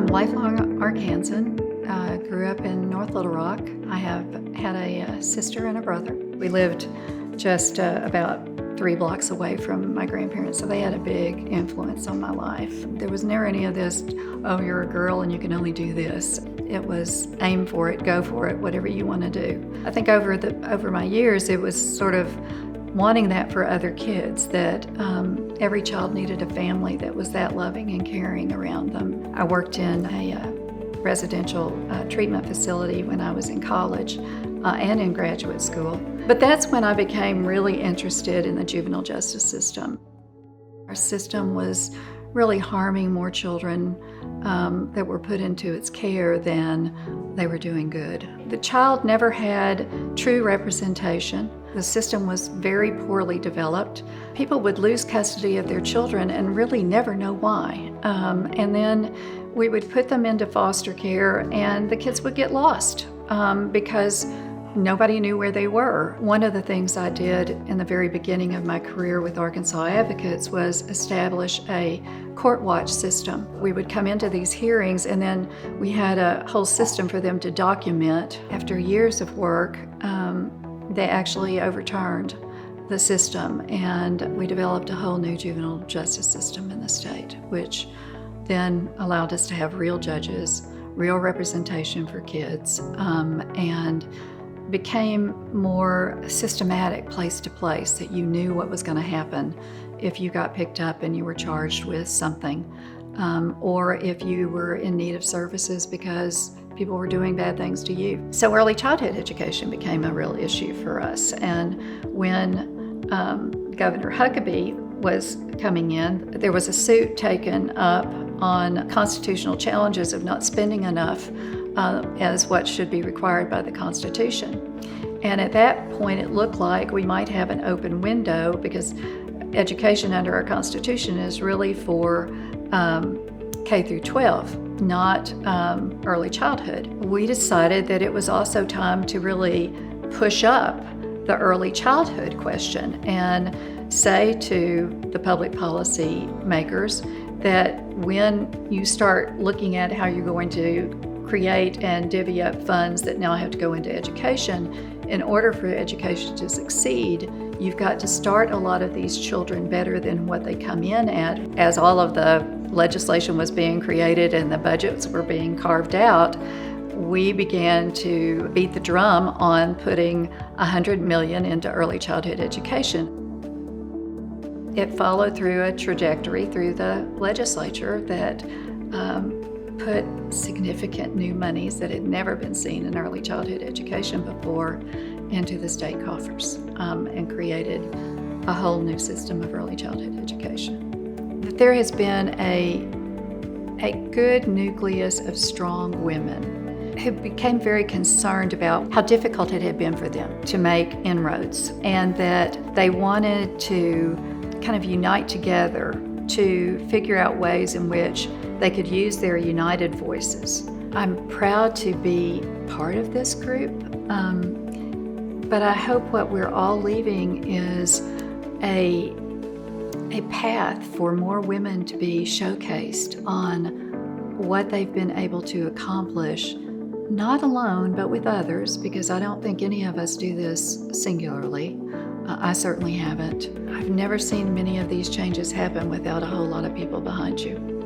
I'm lifelong Arkansan. Grew up in North Little Rock. I have had a sister and a brother. We lived just about 3 blocks away from my grandparents, so they had a big influence on my life. There was never any of this, oh, you're a girl and you can only do this. It was aim for it, go for it, whatever you want to do. I think over my years, it was sort of wanting that for other kids, that every child needed a family that was that loving and caring around them. I worked in a residential treatment facility when I was in college and in graduate school. But that's when I became really interested in the juvenile justice system. Our system was really harming more children that were put into its care than they were doing good. The child never had true representation. The system was very poorly developed. People would lose custody of their children and really never know why. And then we would put them into foster care and the kids would get lost because nobody knew where they were. One of the things I did in the very beginning of my career with Arkansas Advocates was establish a court watch system. We would come into these hearings and then we had a whole system for them to document. After years of work, they actually overturned the system and we developed a whole new juvenile justice system in the state, which then allowed us to have real judges, real representation for kids, and became more systematic place to place, that you knew what was going to happen if you got picked up and you were charged with something, or if you were in need of services because people were doing bad things to you. So early childhood education became a real issue for us. And when Governor Huckabee was coming in, there was a suit taken up on constitutional challenges of not spending enough as what should be required by the Constitution. And at that point, it looked like we might have an open window because education under our Constitution is really for K through 12, not early childhood. We decided that it was also time to really push up the early childhood question and say to the public policy makers that when you start looking at how you're going to create and divvy up funds that now have to go into education, in order for education to succeed, you've got to start a lot of these children better than what they come in at. As all of the legislation was being created and the budgets were being carved out, we began to beat the drum on putting $100 million into early childhood education. It followed through a trajectory through the legislature that put significant new monies that had never been seen in early childhood education before into the state coffers and created a whole new system of early childhood education. There has been a good nucleus of strong women who became very concerned about how difficult it had been for them to make inroads, and that they wanted to kind of unite together to figure out ways in which they could use their united voices. I'm proud to be part of this group, but I hope what we're all leaving is a path for more women to be showcased on what they've been able to accomplish, not alone, but with others, because I don't think any of us do this singularly. I certainly haven't. I've never seen many of these changes happen without a whole lot of people behind you.